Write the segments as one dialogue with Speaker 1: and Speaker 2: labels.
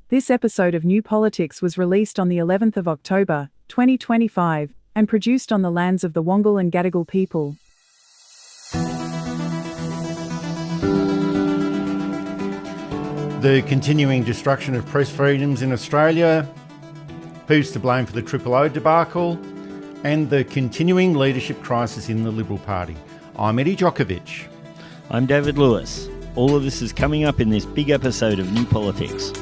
Speaker 1: This episode of New Politics was released on the 11th of October, 2025, and produced on the lands of the Wangal and Gadigal people.
Speaker 2: The continuing destruction of press freedoms in Australia, who's to blame for the Triple O debacle, and the continuing leadership crisis in the Liberal Party. I'm Eddie Djokovic.
Speaker 3: I'm David Lewis. All of this is coming up in this big episode of New Politics.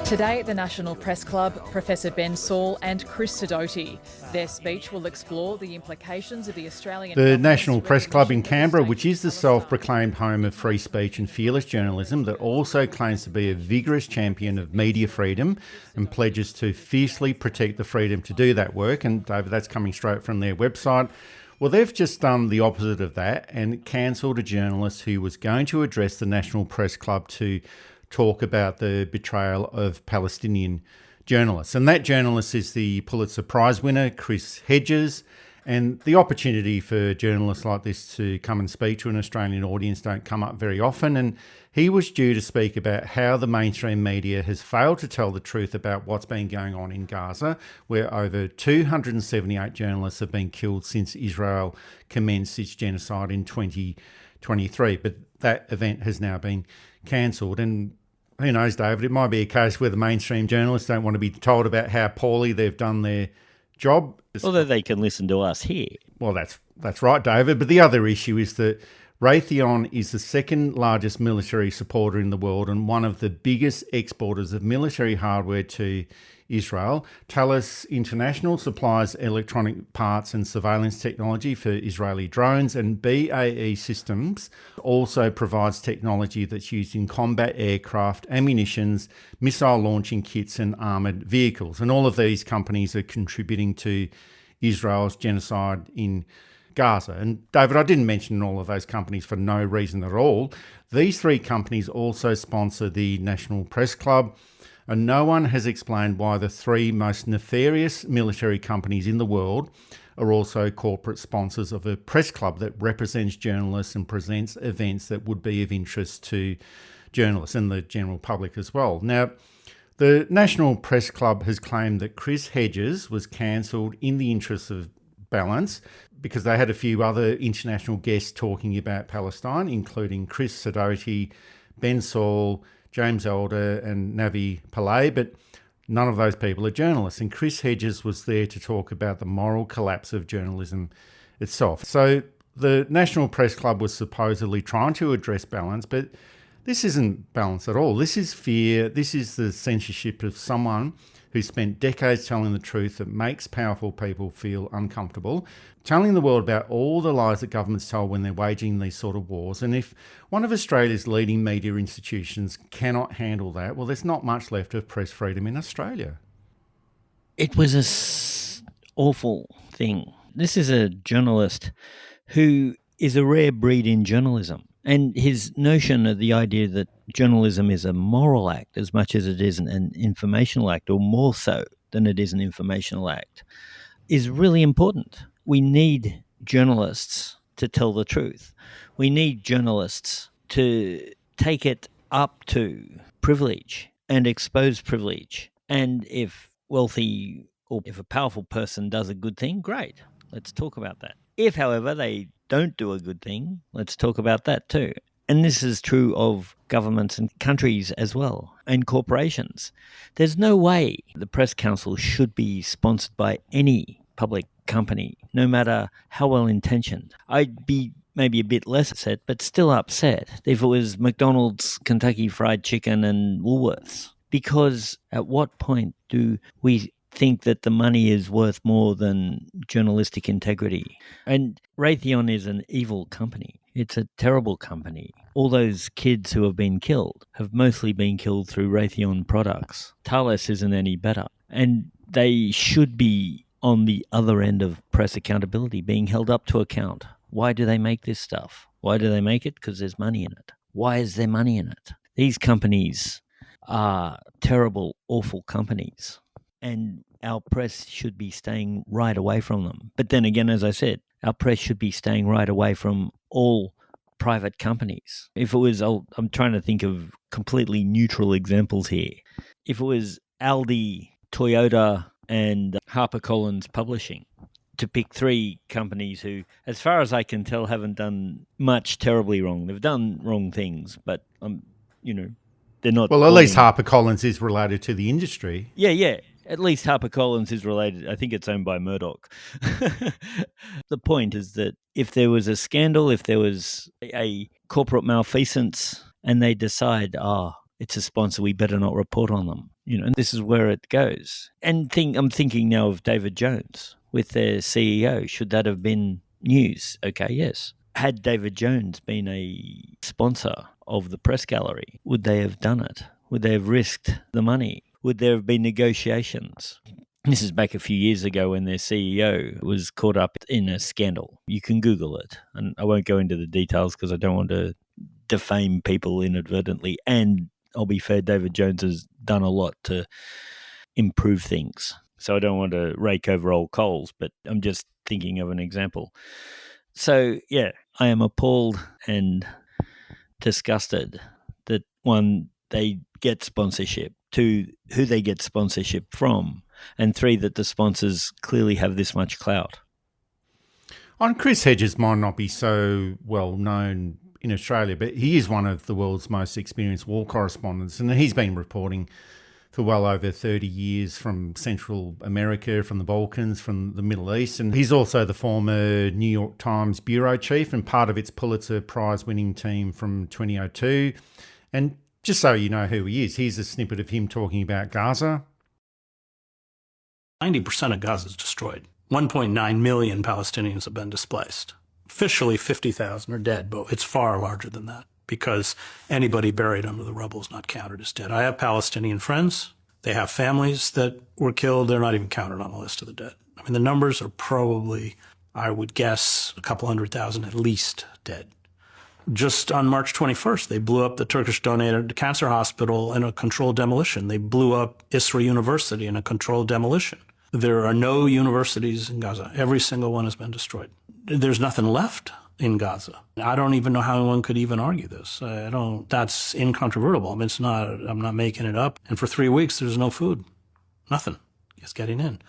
Speaker 4: Today at the National Press Club, Professor Ben Saul and Chris Sidoti. Their speech will explore the implications of the Australian...
Speaker 2: The National Press Club in Canberra, which is the self-proclaimed home of free speech and fearless journalism that also claims to be a vigorous champion of media freedom and pledges to fiercely protect the freedom to do that work. And David, that's coming straight from their website. Well, they've just done the opposite of that and cancelled a journalist who was going to address the National Press Club to talk about the betrayal of Palestinian journalists. And that journalist is the Pulitzer Prize winner, Chris Hedges. And the opportunity for journalists like this to come and speak to an Australian audience don't come up very often. And he was due to speak about how the mainstream media has failed to tell the truth about what's been going on in Gaza, where over 278 journalists have been killed since Israel commenced its genocide in 2023. But that event has now been cancelled. And who knows, David, it might be a case where the mainstream journalists don't want to be told about how poorly they've done their job.
Speaker 3: Although they can listen to us here.
Speaker 2: Well, that's right, David. But the other issue is that Raytheon is the second largest military supporter in the world and one of the biggest exporters of military hardware to Israel. Thales International supplies electronic parts and surveillance technology for Israeli drones, and BAE Systems also provides technology that's used in combat aircraft, ammunitions, missile launching kits and armoured vehicles. And all of these companies are contributing to Israel's genocide in Gaza. And David, I didn't mention all of those companies for no reason at all. These three companies also sponsor the National Press Club, and no one has explained why the three most nefarious military companies in the world are also corporate sponsors of a press club that represents journalists and presents events that would be of interest to journalists and the general public as well. Now, the National Press Club has claimed that Chris Hedges was cancelled in the interest of balance because they had a few other international guests talking about Palestine, including Chris Sidoti, Ben Saul, James Elder and Navi Pillay, but none of those people are journalists. And Chris Hedges was there to talk about the moral collapse of journalism itself. So the National Press Club was supposedly trying to address balance, but this isn't balance at all. This is fear. This is the censorship of someone who spent decades telling the truth that makes powerful people feel uncomfortable, telling the world about all the lies that governments tell when they're waging these sort of wars. And if one of Australia's leading media institutions cannot handle that, well, there's not much left of press freedom in Australia.
Speaker 3: It was an awful thing. This is a journalist who is a rare breed in journalism. And his notion of the idea that journalism is a moral act as much as it is an informational act, or more so than it is an informational act, is really important. We need journalists to tell the truth. We need journalists to take it up to privilege and expose privilege. And if wealthy or if a powerful person does a good thing, great. Let's talk about that. If, however, they don't do a good thing, let's talk about that too. And this is true of governments and countries as well, and corporations. There's no way the Press Council should be sponsored by any public company, no matter how well-intentioned. I'd be maybe a bit less upset, but still upset if it was McDonald's, Kentucky Fried Chicken and Woolworths. Because at what point do we think that the money is worth more than journalistic integrity? And Raytheon is an evil company. It's a terrible company. All those kids who have been killed have mostly been killed through Raytheon products. Thales isn't any better. And they should be on the other end of press accountability, being held up to account. Why do they make this stuff? Why do they make it? Because there's money in it. Why is there money in it? These companies are terrible, awful companies. And our press should be staying right away from them. But then again, as I said, our press should be staying right away from all private companies. If it was, I'm trying to think of completely neutral examples here. If it was Aldi, Toyota, and HarperCollins Publishing, to pick three companies who, as far as I can tell, haven't done much terribly wrong. They've done wrong things, but they're not.
Speaker 2: Well, at least HarperCollins is related to the industry.
Speaker 3: Yeah. At least HarperCollins is related. I think it's owned by Murdoch. The point is that if there was a scandal, if there was a corporate malfeasance, and they decide, it's a sponsor, we better not report on them. And this is where it goes. And I'm thinking now of David Jones with their CEO. Should that have been news? Okay, yes. Had David Jones been a sponsor of the press gallery, would they have done it? Would they have risked the money? Would there have been negotiations? This is back a few years ago when their CEO was caught up in a scandal. You can Google it. And I won't go into the details because I don't want to defame people inadvertently. And I'll be fair, David Jones has done a lot to improve things. So I don't want to rake over old coals, but I'm just thinking of an example. So, yeah, I am appalled and disgusted that, one, they get sponsorship, two, who they get sponsorship from, and three, that the sponsors clearly have this much clout.
Speaker 2: Chris Hedges might not be so well known in Australia, but he is one of the world's most experienced war correspondents, and he's been reporting for well over 30 years from Central America, from the Balkans, from the Middle East. And he's also the former New York Times bureau chief and part of its Pulitzer Prize-winning team from 2002. And just so you know who he is, here's a snippet of him talking about Gaza.
Speaker 5: 90% of Gaza is destroyed. 1.9 million Palestinians have been displaced. Officially, 50,000 are dead, but it's far larger than that, because anybody buried under the rubble is not counted as dead. I have Palestinian friends. They have families that were killed. They're not even counted on the list of the dead. I mean, the numbers are probably, I would guess, a couple 100,000 at least dead. Just on March 21st, they blew up the Turkish-donated cancer hospital in a controlled demolition. They blew up Isra University in a controlled demolition. There are no universities in Gaza. Every single one has been destroyed. There's nothing left in Gaza. I don't even know how one could even argue this. That's incontrovertible. I mean, I'm not making it up. And for 3 weeks, there's no food. Nothing. It's getting in.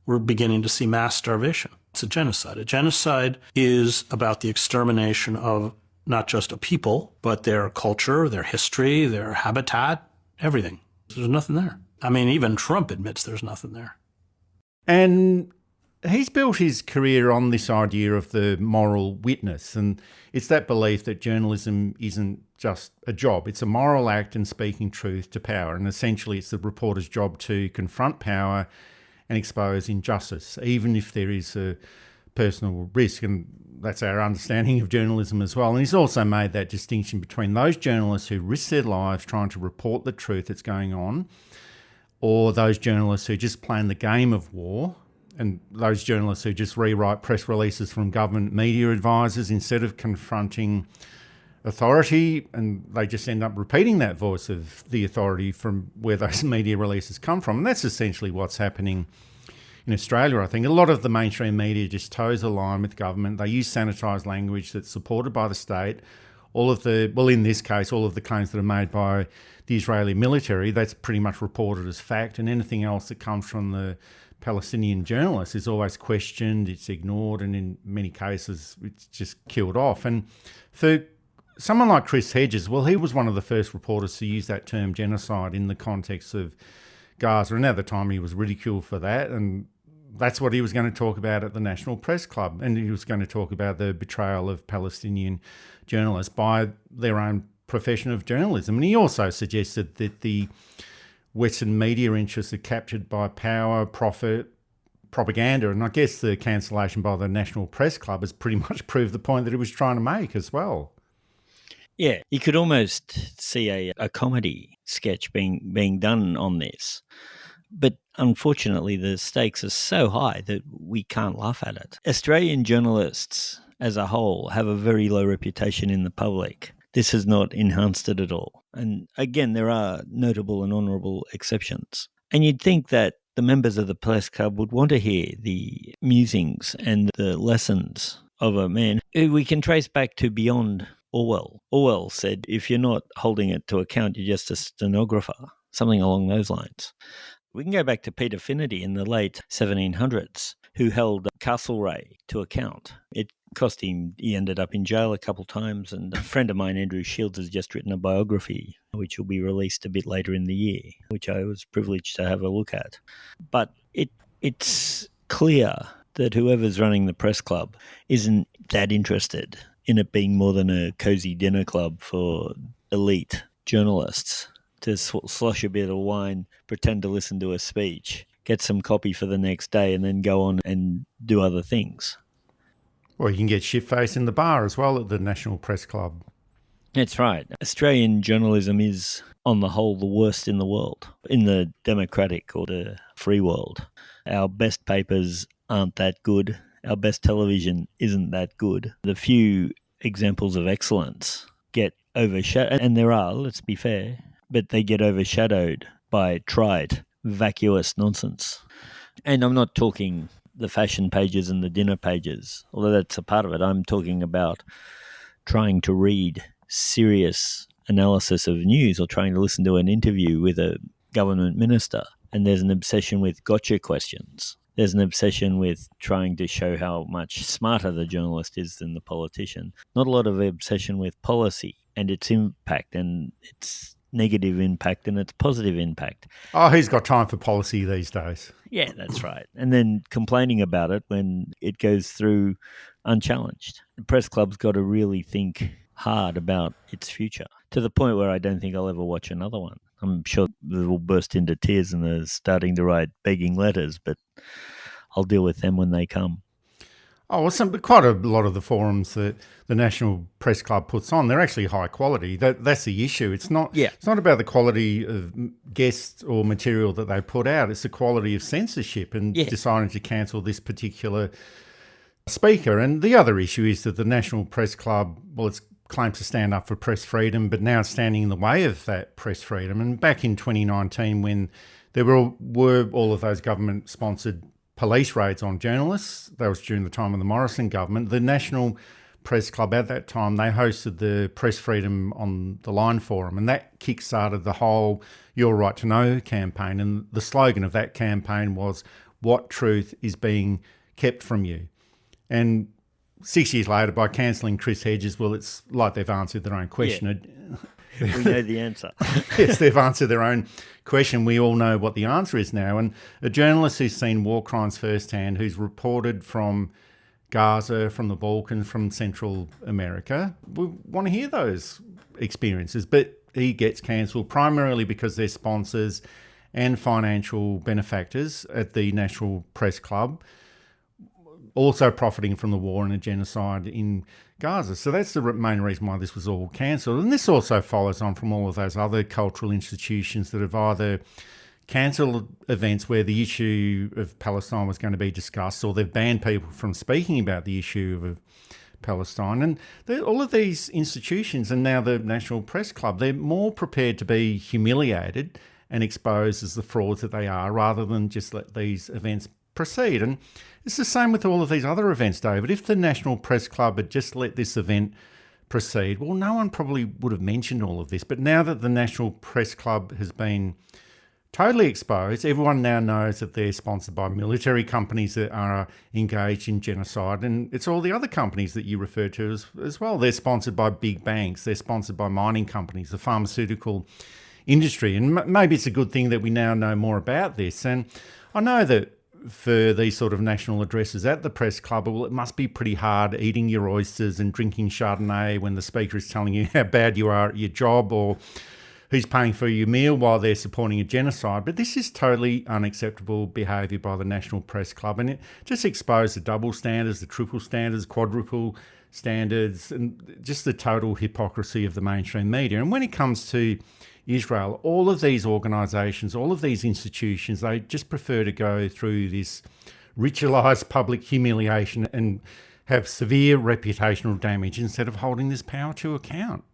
Speaker 5: We're beginning to see mass starvation. It's a genocide. A genocide is about the extermination of not just a people, but their culture, their history, their habitat, everything. There's nothing there. I mean, even Trump admits there's nothing there.
Speaker 2: And he's built his career on this idea of the moral witness, and it's that belief that journalism isn't just a job. It's a moral act and speaking truth to power, and essentially it's the reporter's job to confront power and expose injustice, even if there is a personal risk, and that's our understanding of journalism as well. And he's also made that distinction between those journalists who risk their lives trying to report the truth that's going on, or those journalists who just playing the game of war, and those journalists who just rewrite press releases from government media advisors instead of confronting authority, and they just end up repeating that voice of the authority from where those media releases come from. And that's essentially what's happening in Australia, I think. A lot of the mainstream media just toes the line with government. They use sanitised language that's supported by the state. In this case, all of the claims that are made by the Israeli military, that's pretty much reported as fact, and anything else that comes from the Palestinian journalists is always questioned, it's ignored, and in many cases it's just killed off. And for someone like Chris Hedges, well, he was one of the first reporters to use that term genocide in the context of Gaza, and at the time he was ridiculed for that, and that's what he was going to talk about at the National Press Club, and he was going to talk about the betrayal of Palestinian journalists by their own profession of journalism. And he also suggested that the Western media interests are captured by power, profit, propaganda, and I guess the cancellation by the National Press Club has pretty much proved the point that he was trying to make as well.
Speaker 3: Yeah, you could almost see a comedy sketch being done on this. But unfortunately, the stakes are so high that we can't laugh at it. Australian journalists as a whole have a very low reputation in the public. This has not enhanced it at all. And again, there are notable and honourable exceptions. And you'd think that the members of the press club would want to hear the musings and the lessons of a man who we can trace back to beyond Orwell. Orwell said, if you're not holding it to account, you're just a stenographer, something along those lines. We can go back to Peter Finnerty in the late 1700s, who held Castlereagh to account. It cost him, he ended up in jail a couple of times, and a friend of mine, Andrew Shields, has just written a biography, which will be released a bit later in the year, which I was privileged to have a look at. But it's clear that whoever's running the press club isn't that interested in it being more than a cosy dinner club for elite journalists to slosh a bit of wine, pretend to listen to a speech, get some copy for the next day, and then go on and do other things.
Speaker 2: Well, you can get shit-faced in the bar as well at the National Press Club.
Speaker 3: That's right. Australian journalism is, on the whole, the worst in the world, in the democratic or the free world. Our best papers aren't that good. Our best television isn't that good. The few examples of excellence get overshadowed, and there are, let's be fair, but they get overshadowed by trite, vacuous nonsense. And I'm not talking the fashion pages and the dinner pages, although that's a part of it. I'm talking about trying to read serious analysis of news or trying to listen to an interview with a government minister, and there's an obsession with gotcha questions. There's an obsession with trying to show how much smarter the journalist is than the politician. Not a lot of obsession with policy and its impact and its negative impact and its positive impact.
Speaker 2: Oh, who's got time for policy these days?
Speaker 3: Yeah, that's right. And then complaining about it when it goes through unchallenged. The press club's got to really think hard about its future, to the point where I don't think I'll ever watch another one. I'm sure they will burst into tears and they're starting to write begging letters, but I'll deal with them when they come.
Speaker 2: Oh, well, quite a lot of the forums that the National Press Club puts on, they're actually high quality. That's the issue. It's not about the quality of guests or material that they put out. It's the quality of censorship and deciding to cancel this particular speaker. And the other issue is that the National Press Club, well, it's claimed to stand up for press freedom, but now it's standing in the way of that press freedom. And back in 2019, when there were all of those government-sponsored police raids on journalists, that was during the time of the Morrison government, the National Press Club at that time, they hosted the Press Freedom on the Line Forum, and that kick-started the whole Your Right to Know campaign. And the slogan of that campaign was, "What truth is being kept from you?" And 6 years later, by cancelling Chris Hedges, well, it's like they've answered their own question.
Speaker 3: Yeah. We know the answer.
Speaker 2: Yes, they've answered their own question. We all know what the answer is now. And a journalist who's seen war crimes firsthand, who's reported from Gaza, from the Balkans, from Central America, we want to hear those experiences. But he gets cancelled primarily because they're sponsors and financial benefactors at the National Press Club, also profiting from the war and a genocide in Gaza. So that's the main reason why this was all cancelled. And this also follows on from all of those other cultural institutions that have either cancelled events where the issue of Palestine was going to be discussed, or they've banned people from speaking about the issue of Palestine. And all of these institutions, and now the National Press Club, they're more prepared to be humiliated and exposed as the frauds that they are, rather than just let these events proceed. And it's the same with all of these other events, David. If the National Press Club had just let this event proceed, well, no one probably would have mentioned all of this. But now that the National Press Club has been totally exposed, everyone now knows that they're sponsored by military companies that are engaged in genocide. And it's all the other companies that you refer to as well. They're sponsored by big banks. They're sponsored by mining companies, the pharmaceutical industry. And maybe it's a good thing that we now know more about this. And I know that for these sort of national addresses at the press club, well, it must be pretty hard eating your oysters and drinking Chardonnay when the speaker is telling you how bad you are at your job, or who's paying for your meal while they're supporting a genocide. But this is totally unacceptable behaviour by the National Press Club, and it just exposed the double standards, the triple standards, quadruple standards, and just the total hypocrisy of the mainstream media. And when it comes to Israel, all of these organisations, all of these institutions, they just prefer to go through this ritualised public humiliation and have severe reputational damage instead of holding this power to account.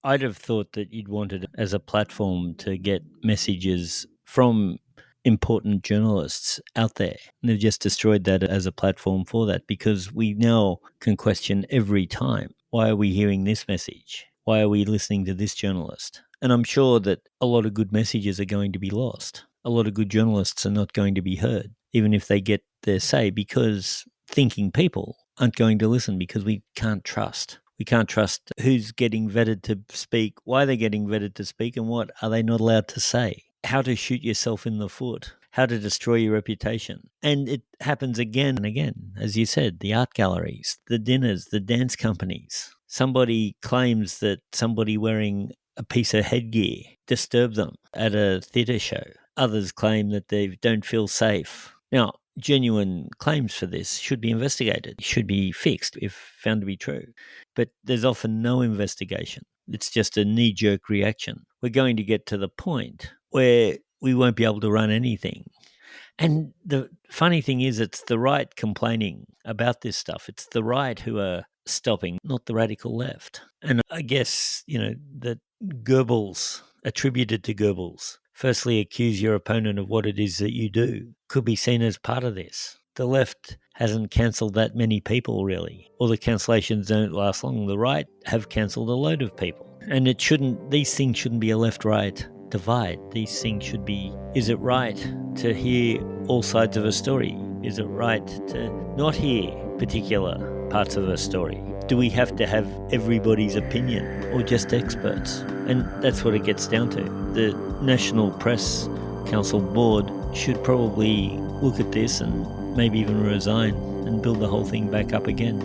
Speaker 3: I'd have thought that you'd want it as a platform to get messages from important journalists out there. And they've just destroyed that as a platform for that, because we now can question every time, why are we hearing this message? Why are we listening to this journalist? And I'm sure that a lot of good messages are going to be lost. A lot of good journalists are not going to be heard, even if they get their say, because thinking people aren't going to listen, because we can't trust. We can't trust who's getting vetted to speak, why they're getting vetted to speak, and what are they not allowed to say. How to shoot yourself in the foot, how to destroy your reputation. And it happens again and again. As you said, the art galleries, the dinners, the dance companies. Somebody claims that somebody wearing a piece of headgear disturbed them at a theatre show. Others claim that they don't feel safe. Now, genuine claims for this should be investigated, should be fixed if found to be true. But there's often no investigation. It's just a knee-jerk reaction. We're going to get to the point where we won't be able to run anything. And the funny thing is, it's the right complaining about this stuff. It's the right who are stopping, not the radical left. And I guess, that Goebbels, attributed to Goebbels, firstly accuse your opponent of what it is that you do, could be seen as part of this. The left hasn't cancelled that many people, really, or the cancellations don't last long. The right have cancelled a load of people. And these things shouldn't be a left-right divide. These things should be, is it right to hear all sides of a story? Is it right to not hear particular parts of a story? Do we have to have everybody's opinion or just experts? And that's what it gets down to. The National Press Council Board should probably look at this and maybe even resign and build the whole thing back up again.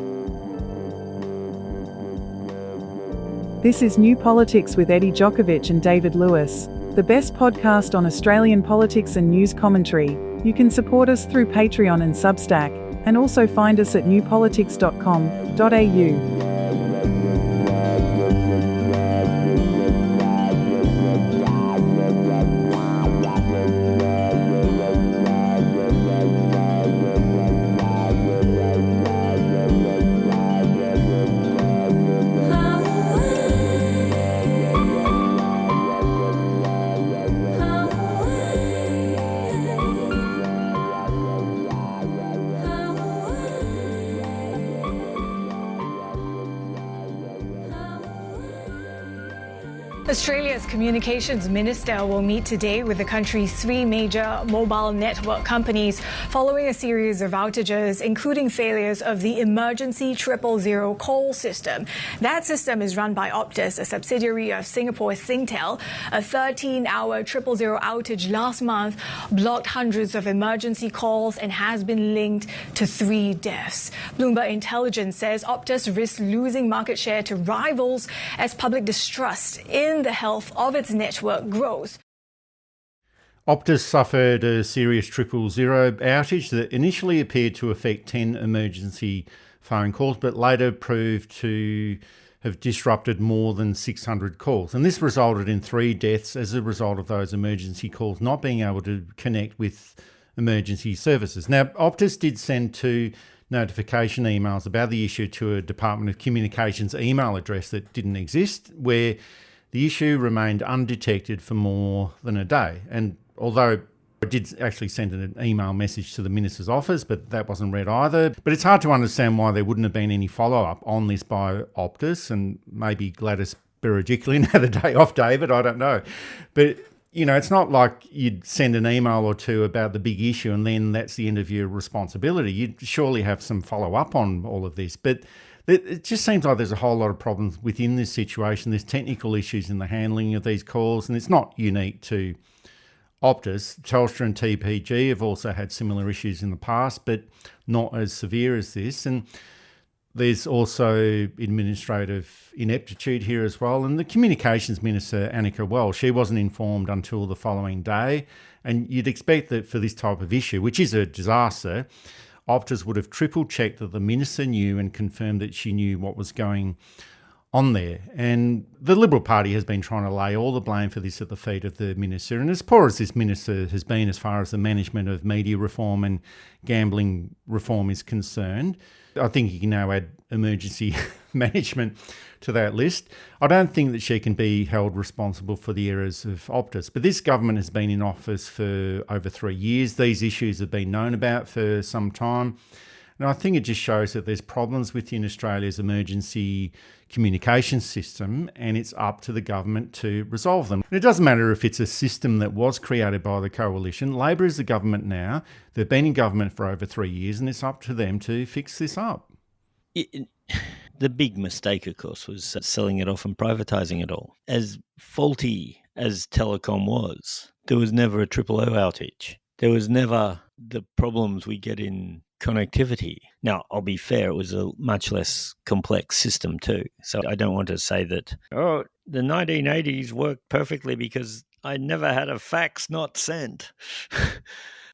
Speaker 1: This is New Politics with Eddie Djokovic and David Lewis, the best podcast on Australian politics and news commentary. You can support us through Patreon and Substack, and also find us at newpolitics.com.au.
Speaker 6: Australia's Communications Minister will meet today with the country's three major mobile network companies following a series of outages, including failures of the emergency 000 call system. That system is run by Optus, a subsidiary of Singapore's Singtel. A 13-hour 000 outage last month blocked hundreds of emergency calls and has been linked to 3 deaths. Bloomberg Intelligence says Optus risks losing market share to rivals as public distrust in the health of its network grows.
Speaker 2: Optus suffered a serious 000 outage that initially appeared to affect 10 emergency phone calls, but later proved to have disrupted more than 600 calls. And this resulted in 3 deaths as a result of those emergency calls not being able to connect with emergency services. Now, Optus did send 2 notification emails about the issue to a Department of Communications email address that didn't exist, where the issue remained undetected for more than a day. And although I did actually send an email message to the Minister's office, but that wasn't read either. But it's hard to understand why there wouldn't have been any follow-up on this by Optus, and maybe Gladys Berejiklian had a day off, David, I don't know. But, it's not like you'd send an email or 2 about the big issue and then that's the end of your responsibility. You'd surely have some follow-up on all of this. But it just seems like there's a whole lot of problems within this situation. There's technical issues in the handling of these calls, and it's not unique to Optus. Telstra and TPG have also had similar issues in the past, but not as severe as this. And there's also administrative ineptitude here as well. And the Communications Minister, Annika Wells, she wasn't informed until the following day. And you'd expect that for this type of issue, which is a disaster, Optus would have triple-checked that the Minister knew and confirmed that she knew what was going on there. And the Liberal Party has been trying to lay all the blame for this at the feet of the Minister. And as poor as this Minister has been as far as the management of media reform and gambling reform is concerned, I think you can now add emergency management to that list. I don't think that she can be held responsible for the errors of Optus. But this government has been in office for over 3 years. These issues have been known about for some time. And I think it just shows that there's problems within Australia's emergency communication system, and it's up to the government to resolve them. And it doesn't matter if it's a system that was created by the coalition. Labor is the government now. They've been in government for over 3 years, and it's up to them to fix this up.
Speaker 3: The big mistake, of course, was selling it off and privatising it all. As faulty as telecom was, there was never a triple O outage. There was never the problems we get in connectivity. Now, I'll be fair, it was a much less complex system too. So I don't want to say that, the 1980s worked perfectly because I never had a fax not sent.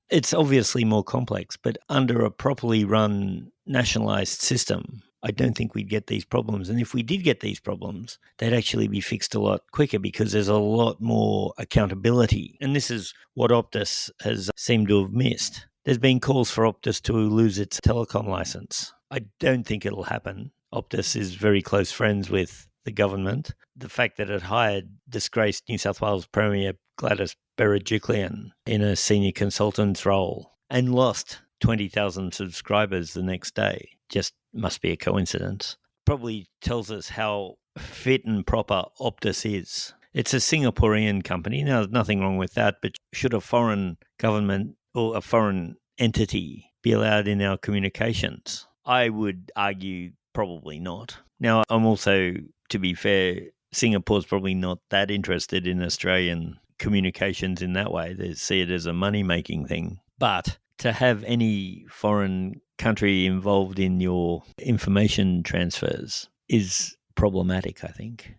Speaker 3: It's obviously more complex, but under a properly run nationalised system, I don't think we'd get these problems. And if we did get these problems, they'd actually be fixed a lot quicker because there's a lot more accountability. And this is what Optus has seemed to have missed. There's been calls for Optus to lose its telecom licence. I don't think it'll happen. Optus is very close friends with the government. The fact that it hired disgraced New South Wales Premier Gladys Berejiklian in a senior consultant's role and lost 20,000 subscribers the next day just must be a coincidence. Probably tells us how fit and proper Optus is. It's a Singaporean company. Now, there's nothing wrong with that, but should a foreign government or a foreign entity be allowed in our communications? I would argue probably not. Now, I'm also, to be fair, Singapore's probably not that interested in Australian communications in that way. They see it as a money-making thing. But to have any foreign country involved in your information transfers is problematic, I think.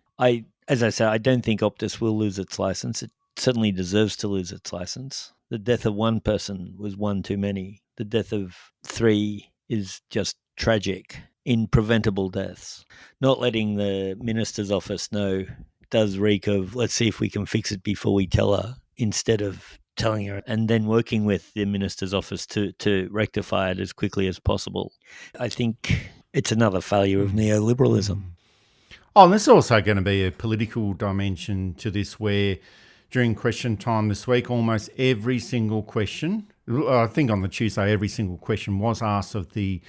Speaker 3: As I said, I don't think Optus will lose its license. It certainly deserves to lose its license. The death of one person was one too many. The death of 3 is just tragic. In preventable deaths. Not letting the minister's office know does reek of, let's see if we can fix it before we tell her, instead of telling her and then working with the minister's office to rectify it as quickly as possible. I think it's another failure of neoliberalism.
Speaker 2: Oh, and there's also going to be a political dimension to this where during question time this week, almost every single question, I think on the Tuesday, every single question was asked of the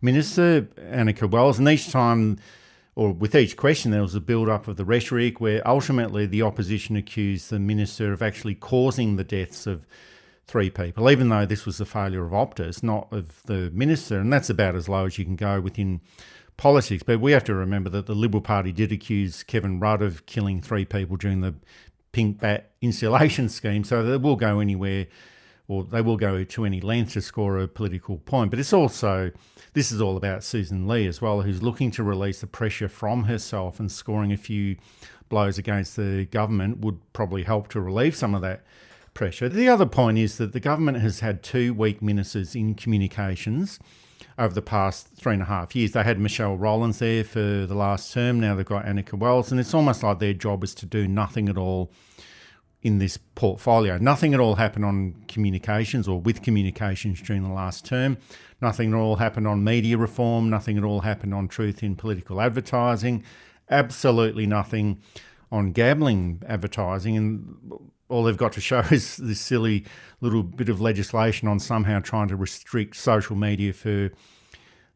Speaker 2: Minister, Annika Wells, and each time, or with each question, there was a build-up of the rhetoric where ultimately the opposition accused the Minister of actually causing the deaths of 3 people, even though this was the failure of Optus, not of the Minister, and that's about as low as you can go within politics. But we have to remember that the Liberal Party did accuse Kevin Rudd of killing 3 people during the Pink Bat insulation scheme, so they will go anywhere, or they will go to any length to score a political point. But it's also, this is all about Susan Lee as well, who's looking to release the pressure from herself, and scoring a few blows against the government would probably help to relieve some of that pressure. The other point is that the government has had 2 weak ministers in communications over the past 3.5 years. They had Michelle Rowlands there for the last term. Now they've got Annika Wells, and it's almost like their job is to do nothing at all in this portfolio. Nothing at all happened on communications or with communications during the last term. Nothing at all happened on media reform. Nothing at all happened on truth in political advertising. Absolutely nothing on gambling advertising. And all they've got to show is this silly little bit of legislation on somehow trying to restrict social media for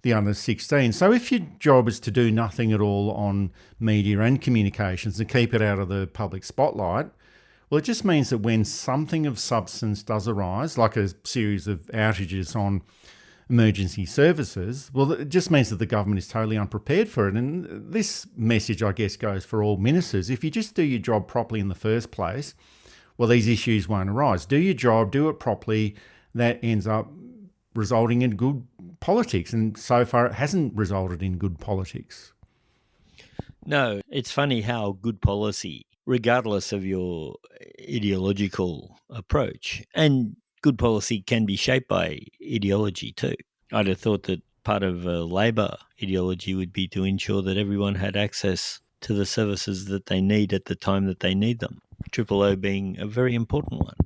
Speaker 2: the under 16. So if your job is to do nothing at all on media and communications and keep it out of the public spotlight, well, it just means that when something of substance does arise, like a series of outages on emergency services, well, it just means that the government is totally unprepared for it. And this message, I guess, goes for all ministers. If you just do your job properly in the first place, well, these issues won't arise. Do your job, do it properly. That ends up resulting in good politics. And so far, it hasn't resulted in good politics.
Speaker 3: No, it's funny how good policy, regardless of your ideological approach, and good policy can be shaped by ideology too. I'd have thought that part of a Labor ideology would be to ensure that everyone had access to the services that they need at the time that they need them, Triple O being a very important one.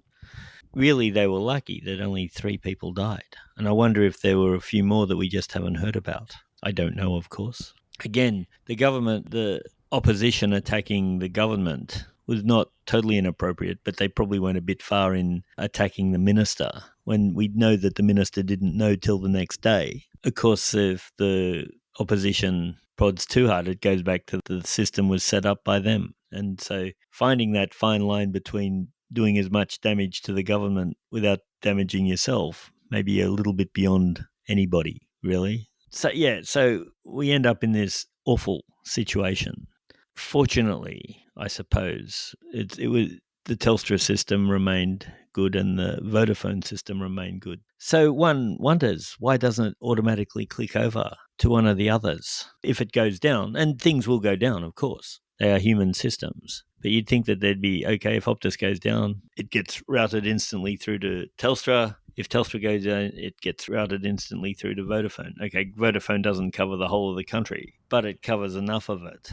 Speaker 3: Really, they were lucky that only 3 people died. And I wonder if there were a few more that we just haven't heard about. I don't know, of course. Again, the opposition attacking the government was not totally inappropriate, but they probably went a bit far in attacking the minister when we know that the minister didn't know till the next day. Of course, if the opposition prods too hard, it goes back to the system was set up by them. And so finding that fine line between doing as much damage to the government without damaging yourself may be a little bit beyond anybody, really. So we end up in this awful situation. Fortunately, I suppose, it was the Telstra system remained good and the Vodafone system remained good. So one wonders, why doesn't it automatically click over to one of the others if it goes down? And things will go down, of course. They are human systems. But you'd think that they'd be, okay, if Optus goes down, it gets routed instantly through to Telstra. If Telstra goes down, it gets routed instantly through to Vodafone. Okay, Vodafone doesn't cover the whole of the country, but it covers enough of it.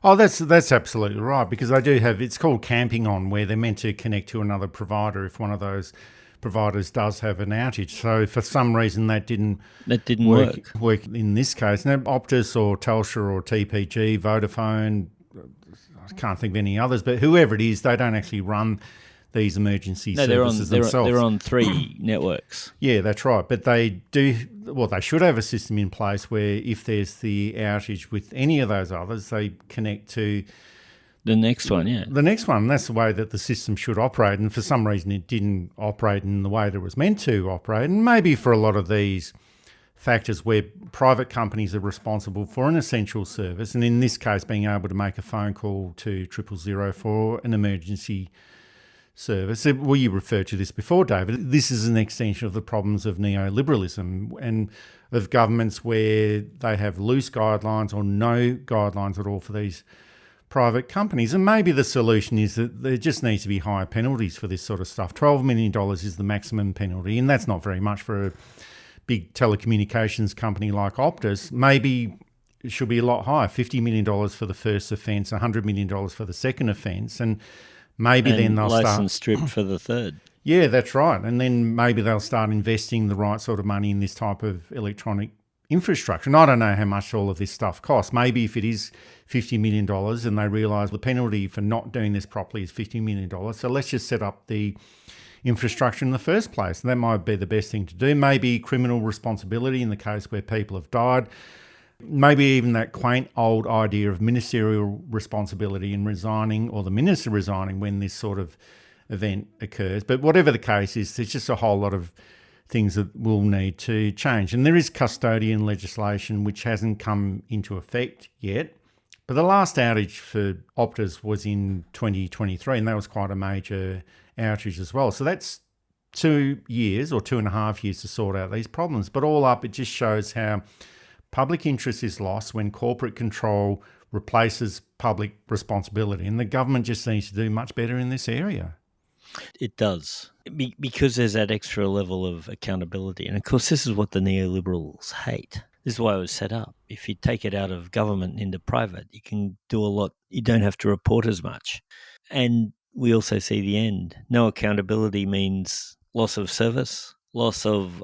Speaker 2: Oh, that's absolutely right, because they do have, it's called camping on, where they're meant to connect to another provider if one of those providers does have an outage. So for some reason that didn't work in this case. Now, Optus or Telstra or TPG, Vodafone, I can't think of any others, but whoever it is, they don't actually run these emergency services themselves.
Speaker 3: They're on 3 networks.
Speaker 2: Yeah, that's right. But they should have a system in place where if there's the outage with any of those others, they connect to
Speaker 3: the next one, yeah.
Speaker 2: The next one. That's the way that the system should operate. And for some reason, it didn't operate in the way that it was meant to operate. And maybe for a lot of these factors where private companies are responsible for an essential service, and in this case, being able to make a phone call to 000 for an emergency service. Well, you referred to this before, David. This is an extension of the problems of neoliberalism and of governments where they have loose guidelines or no guidelines at all for these private companies. And maybe the solution is that there just needs to be higher penalties for this sort of stuff. $12 million is the maximum penalty, and that's not very much for a big telecommunications company like Optus. Maybe it should be a lot higher, $50 million for the first offence, $100 million for the second offence, and maybe then they'll start...
Speaker 3: license stripped for the third.
Speaker 2: Yeah, that's right. And then maybe they'll start investing the right sort of money in this type of electronic infrastructure. And I don't know how much all of this stuff costs. Maybe if it is $50 million and they realise the penalty for not doing this properly is $50 million, so let's just set up the infrastructure in the first place. And that might be the best thing to do. Maybe criminal responsibility in the case where people have died. Maybe even that quaint old idea of ministerial responsibility in resigning, or the minister resigning when this sort of event occurs. But whatever the case is, there's just a whole lot of things that will need to change. And there is custodian legislation which hasn't come into effect yet. But the last outage for Optus was in 2023, and that was quite a major outage as well. So that's 2 years or 2.5 years to sort out these problems. But all up, it just shows how public interest is lost when corporate control replaces public responsibility. And the government just needs to do much better in this area.
Speaker 3: It does, because there's that extra level of accountability. And of course, this is what the neoliberals hate. This is why it was set up. If you take it out of government into private, you can do a lot. You don't have to report as much. And we also see the end. No accountability means loss of service, loss of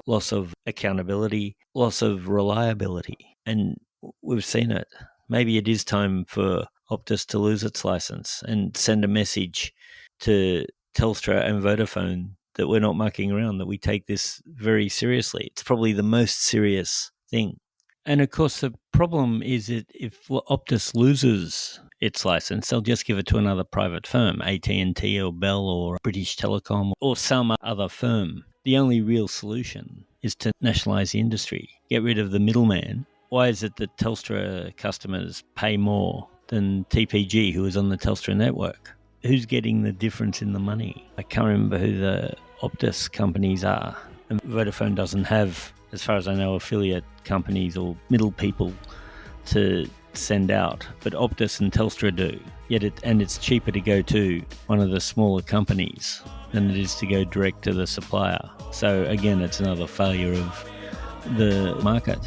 Speaker 3: accountability, loss of reliability. And we've seen it. Maybe it is time for Optus to lose its license and send a message to Telstra and Vodafone that we're not mucking around, that we take this very seriously. It's probably the most serious thing. And of course, the problem is that if Optus loses its license, they'll just give it to another private firm, AT&T or Bell or British Telecom or some other firm. The only real solution is to nationalise the industry, get rid of the middleman. Why is it that Telstra customers pay more than TPG, who is on the Telstra network? Who's getting the difference in the money? I can't remember who the Optus companies are. And Vodafone doesn't have, as far as I know, affiliate companies or middle people to send out, but Optus and Telstra do. And it's cheaper to go to one of the smaller companies than it is to go direct to the supplier. So again, it's another failure of the market.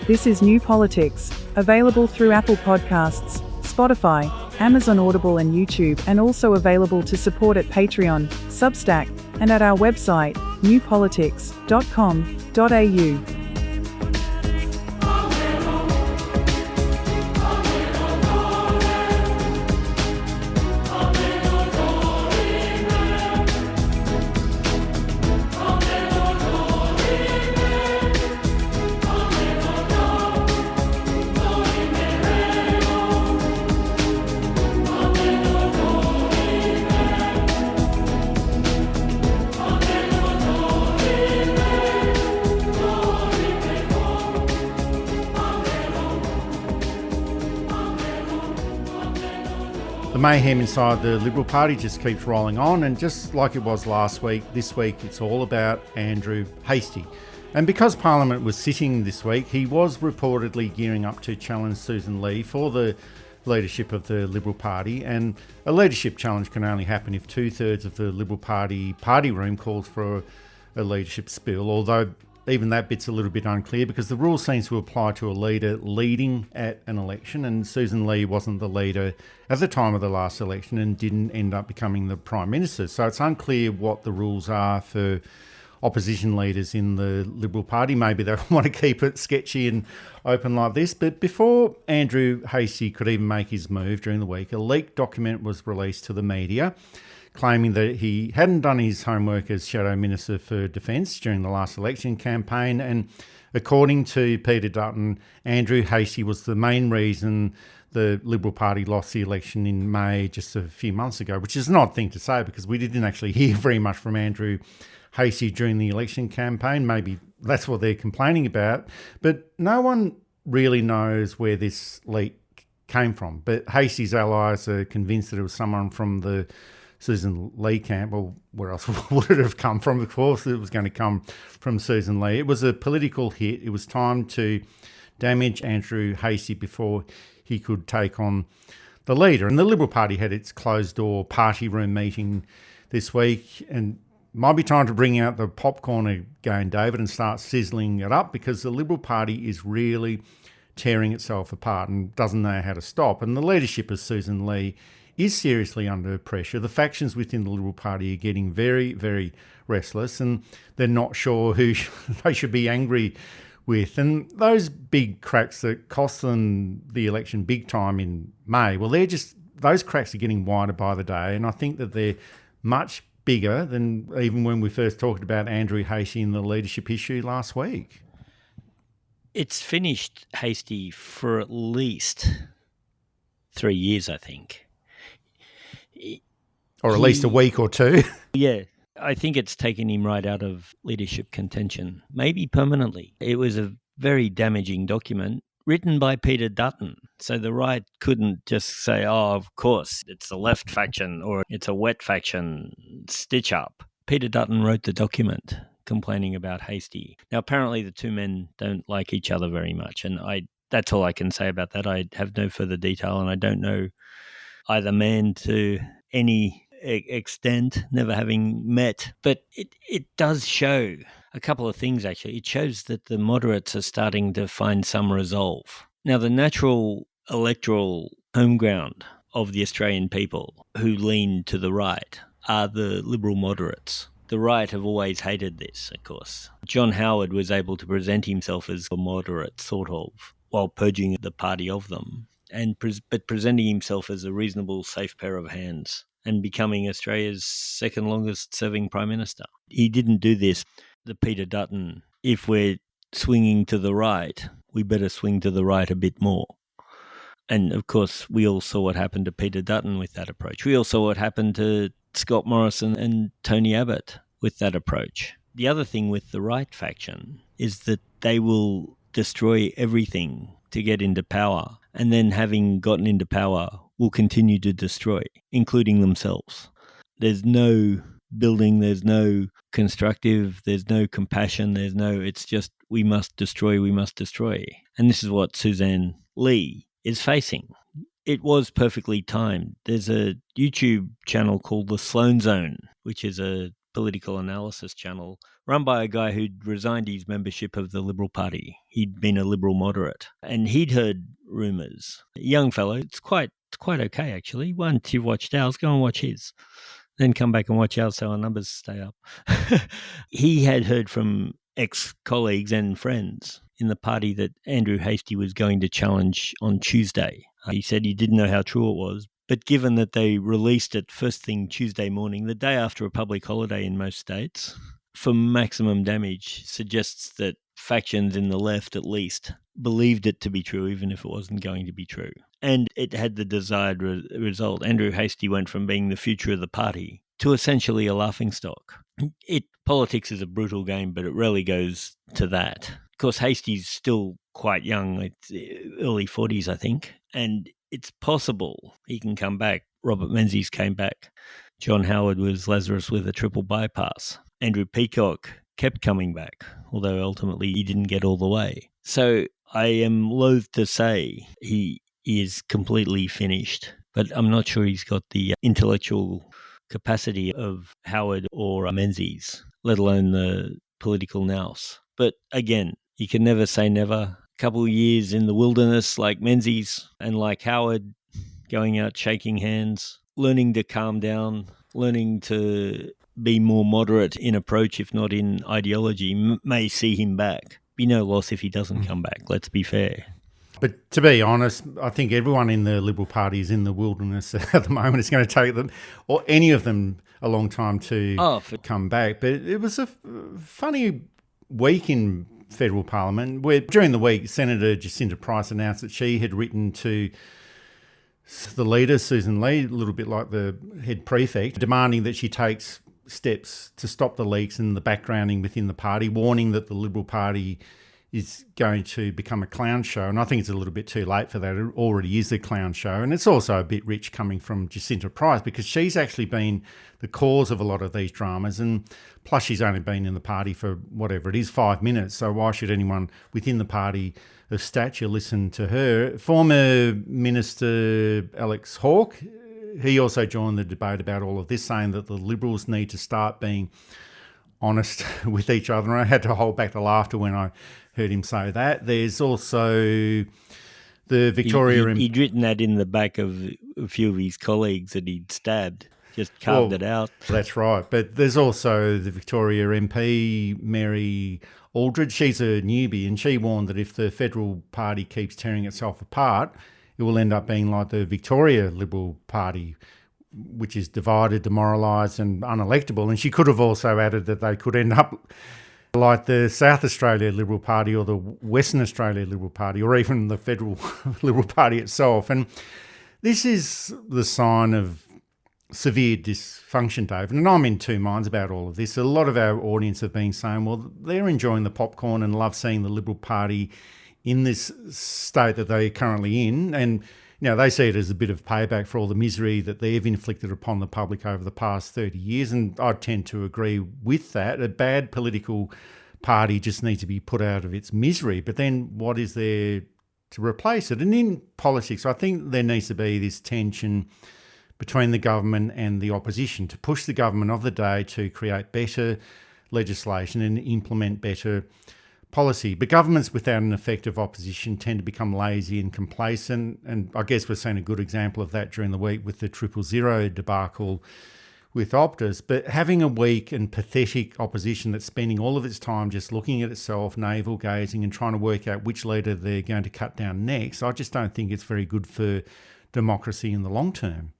Speaker 1: This is New Politics, available through Apple Podcasts, Spotify, Amazon Audible and YouTube, and also available to support at Patreon, Substack, and at our website, newpolitics.com.au.
Speaker 2: mayhem inside the Liberal Party just keeps rolling on, and just like it was last week, this week it's all about Andrew Hastie. And because Parliament was sitting this week, he was reportedly gearing up to challenge Susan Lee for the leadership of the Liberal Party, and a leadership challenge can only happen if 2/3 of the Liberal Party room calls for a leadership spill, although even that bit's a little bit unclear because the rule seems to apply to a leader leading at an election, and Susan Lee wasn't the leader at the time of the last election and didn't end up becoming the Prime Minister. So it's unclear what the rules are for opposition leaders in the Liberal Party. Maybe they want to keep it sketchy and open like this. But before Andrew Hastie could even make his move during the week, a leaked document was released to the media claiming that he hadn't done his homework as Shadow Minister for Defence during the last election campaign. And according to Peter Dutton, Andrew Hastie was the main reason the Liberal Party lost the election in May just a few months ago, which is an odd thing to say because we didn't actually hear very much from Andrew Hastie during the election campaign. Maybe that's what they're complaining about. But no one really knows where this leak came from. But Hastie's allies are convinced that it was someone from the Susan Lee camp. Well, where else would it have come from? Of course, it was going to come from Susan Lee. It was a political hit. It was time to damage Andrew Hastie before he could take on the leader. And the Liberal Party had its closed-door party room meeting this week, and might be time to bring out the popcorn again, David, and start sizzling it up because the Liberal Party is really tearing itself apart and doesn't know how to stop. And the leadership of Susan Lee is seriously under pressure. The factions within the Liberal Party are getting very, very restless, and they're not sure who they should be angry with. And those big cracks that cost them the election big time in May, well, those cracks are getting wider by the day, and I think that they're much bigger than even when we first talked about Andrew Hastie and the leadership issue last week.
Speaker 3: It's finished Hastie for at least 3 years, I think.
Speaker 2: Or at least a week or two.
Speaker 3: Yeah, I think it's taken him right out of leadership contention, maybe permanently. It was a very damaging document written by Peter Dutton. So the right couldn't just say, oh, of course, it's the left faction or it's a wet faction, stitch up. Peter Dutton wrote the document complaining about Hastie. Now, apparently the two men don't like each other very much, and that's all I can say about that. I have no further detail, and I don't know either man to any extent, never having met. But it does show a couple of things, actually. It shows that the moderates are starting to find some resolve. Now, the natural electoral home ground of the Australian people who lean to the right are the Liberal moderates. The right have always hated this, of course. John Howard was able to present himself as a moderate, sort of, while purging the party of them, but presenting himself as a reasonable, safe pair of hands and becoming Australia's second longest serving Prime Minister. He didn't do this. The Peter Dutton, if we're swinging to the right, we better swing to the right a bit more. And of course, we all saw what happened to Peter Dutton with that approach. We all saw what happened to Scott Morrison and Tony Abbott with that approach. The other thing with the right faction is that they will destroy everything to get into power, and then having gotten into power will continue to destroy, including themselves. There's no building, there's no constructive, there's no compassion, it's just we must destroy. And this is what Susan Lee is facing. It was perfectly timed. There's a YouTube channel called The Sloan Zone, which is a political analysis channel run by a guy who'd resigned his membership of the Liberal Party. He'd been a Liberal moderate, and he'd heard rumours. A young fellow, it's quite okay, actually. Once you've watched ours, go and watch his. Then come back and watch ours so our numbers stay up. He had heard from ex-colleagues and friends in the party that Andrew Hastie was going to challenge on Tuesday. He said he didn't know how true it was, but given that they released it first thing Tuesday morning, the day after a public holiday in most states, for maximum damage, suggests that factions in the left, at least, believed it to be true, even if it wasn't going to be true. And it had the desired result. Andrew Hastie went from being the future of the party to essentially a laughingstock. Politics is a brutal game, but it rarely goes to that. Of course, Hastie's still quite young, it's early 40s, I think, and it's possible he can come back Robert Menzies came back. John Howard was Lazarus with a triple bypass. Andrew Peacock kept coming back, although ultimately he didn't get all the way. So I am loath to say he is completely finished, but I'm not sure he's got the intellectual capacity of Howard or Menzies, let alone the political nous. But again, you can never say never. A couple of years in the wilderness like Menzies and like Howard, going out shaking hands, learning to calm down, learning to be more moderate in approach, if not in ideology, may see him back. Be no loss if he doesn't come back, let's be fair.
Speaker 2: But to be honest, I think everyone in the Liberal Party is in the wilderness at the moment. It's going to take them, or any of them, a long time to come back. But it was a funny week in federal parliament where during the week Senator Jacinta Price announced that she had written to the leader, Susan Lee, a little bit like the head prefect, demanding that she takes steps to stop the leaks and the backgrounding within the party, warning that the Liberal Party is going to become a clown show. And I think it's a little bit too late for that. It already is a clown show. And it's also a bit rich coming from Jacinta Price because she's actually been the cause of a lot of these dramas. And plus she's only been in the party for whatever it is, 5 minutes. So why should anyone within the party of stature listen to her? Former Minister Alex Hawke, he also joined the debate about all of this, saying that the Liberals need to start being honest with each other. And I had to hold back the laughter when I heard him say that. There's also the Victoria...
Speaker 3: He'd written that in the back of a few of his colleagues that he'd stabbed, just carved it out.
Speaker 2: That's right. But there's also the Victoria MP, Mary Aldridge. She's a newbie, and she warned that if the federal party keeps tearing itself apart, it will end up being like the Victoria Liberal Party, which is divided, demoralised and unelectable. And she could have also added that they could end up like the South Australia Liberal Party or the Western Australia Liberal Party or even the federal Liberal Party itself. And this is the sign of severe dysfunction, David. And I'm in two minds about all of this. A lot of our audience have been saying, well, they're enjoying the popcorn and love seeing the Liberal Party in this state that they're currently in. And they see it as a bit of payback for all the misery that they've inflicted upon the public over the past 30 years. And I tend to agree with that. A bad political party just needs to be put out of its misery. But then what is there to replace it? And in politics, I think there needs to be this tension between the government and the opposition to push the government of the day to create better legislation and implement better policy. But governments without an effective opposition tend to become lazy and complacent. And I guess we're seeing a good example of that during the week with the 000 debacle with Optus. But having a weak and pathetic opposition that's spending all of its time just looking at itself, navel-gazing and trying to work out which leader they're going to cut down next, I just don't think it's very good for democracy in the long term.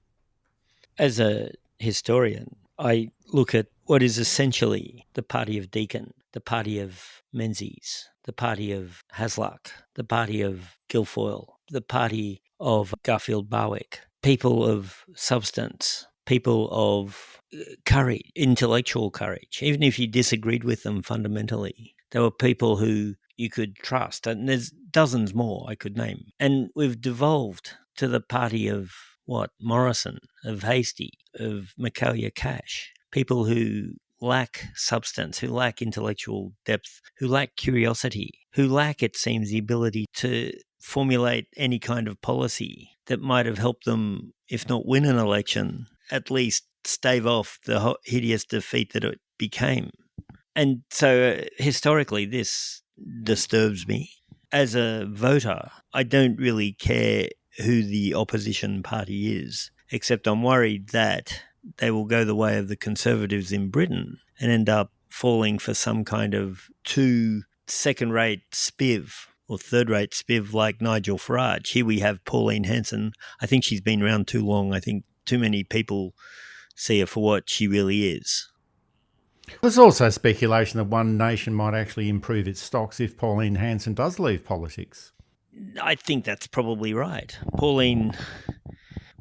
Speaker 3: As a historian, I look at what is essentially the party of Deakin, the party of Menzies, the party of Hasluck, the party of Guilfoyle, the party of Garfield Barwick, people of substance, people of courage, intellectual courage. Even if you disagreed with them fundamentally, they were people who you could trust. And there's dozens more I could name. And we've devolved to the party of Morrison, of Hastie, of Michaelia Cash, people who lack substance, who lack intellectual depth, who lack curiosity, who lack, it seems, the ability to formulate any kind of policy that might have helped them, if not win an election, at least stave off the hideous defeat that it became. And so historically, this disturbs me. As a voter, I don't really care who the opposition party is, except I'm worried that they will go the way of the Conservatives in Britain and end up falling for some kind of second-rate spiv or third-rate spiv like Nigel Farage. Here we have Pauline Hanson. I think she's been around too long. I think too many people see her for what she really is.
Speaker 2: There's also speculation that One Nation might actually improve its stocks if Pauline Hanson does leave politics.
Speaker 3: I think that's probably right. Pauline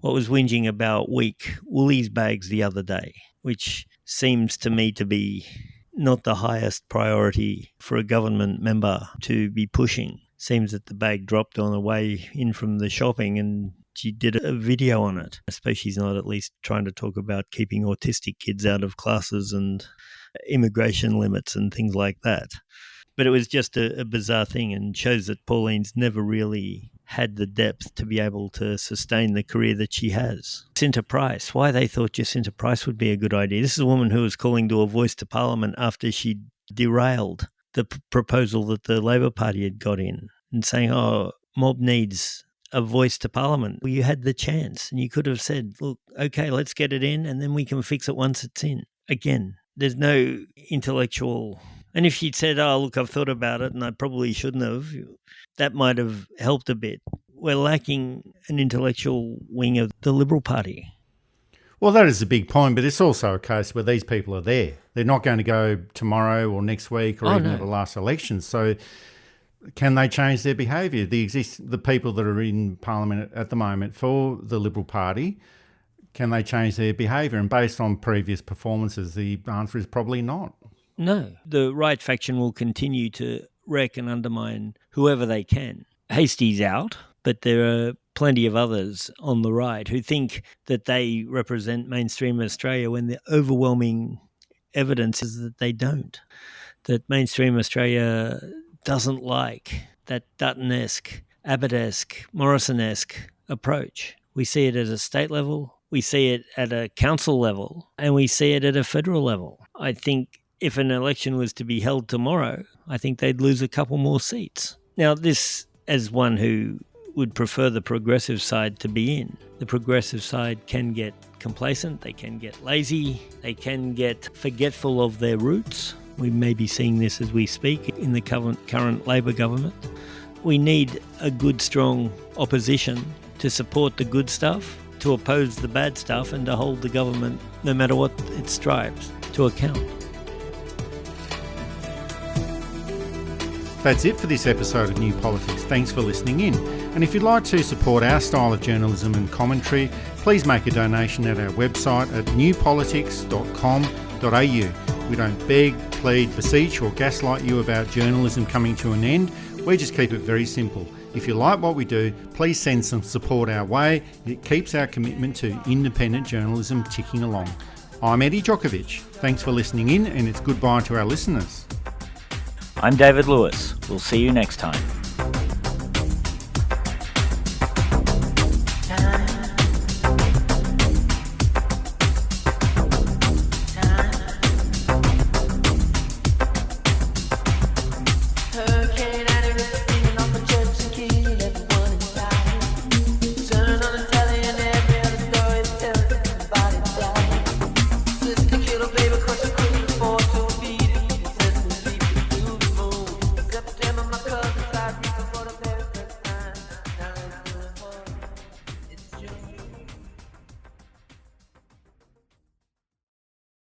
Speaker 3: was whinging about weak Woolies bags the other day, which seems to me to be not the highest priority for a government member to be pushing. Seems that the bag dropped on the way in from the shopping and she did a video on it. I suppose she's not at least trying to talk about keeping autistic kids out of classes and immigration limits and things like that. But it was just a bizarre thing, and shows that Pauline's never really had the depth to be able to sustain the career that she has. Jacinta Price, why they thought Jacinta Price would be a good idea. This is a woman who was calling to a voice to Parliament after she derailed the proposal that the Labor Party had got in and saying, mob needs a voice to Parliament. Well, you had the chance and you could have said, look, okay, let's get it in and then we can fix it once it's in. Again, there's no intellectual... And if she'd said, look, I've thought about it and I probably shouldn't have, that might have helped a bit. We're lacking an intellectual wing of the Liberal Party.
Speaker 2: Well, that is a big point, but it's also a case where these people are there. They're not going to go tomorrow or next week or even at the last election. So can they change their behaviour? The people that are in Parliament at the moment for the Liberal Party, can they change their behaviour? And based on previous performances, the answer is probably not.
Speaker 3: No, the right faction will continue to wreck and undermine whoever they can. Hastie's out, but there are plenty of others on the right who think that they represent mainstream Australia when the overwhelming evidence is that they don't. That mainstream Australia doesn't like that Dutton-esque, Abbott-esque, Morrison-esque approach. We see it at a state level, we see it at a council level, and we see it at a federal level. I think if an election was to be held tomorrow, I think they'd lose a couple more seats. Now, this, as one who would prefer the progressive side to be in, the progressive side can get complacent, they can get lazy, they can get forgetful of their roots. We may be seeing this as we speak in the current Labor government. We need a good, strong opposition to support the good stuff, to oppose the bad stuff, and to hold the government, no matter what it strives, to account.
Speaker 2: That's it for this episode of New Politics. Thanks for listening in. And if you'd like to support our style of journalism and commentary, please make a donation at our website at newpolitics.com.au. We don't beg, plead, beseech or gaslight you about journalism coming to an end. We just keep it very simple. If you like what we do, please send some support our way. It keeps our commitment to independent journalism ticking along. I'm Eddie Djokovic. Thanks for listening in, and it's goodbye to our listeners.
Speaker 7: I'm David Lewis. We'll see you next time.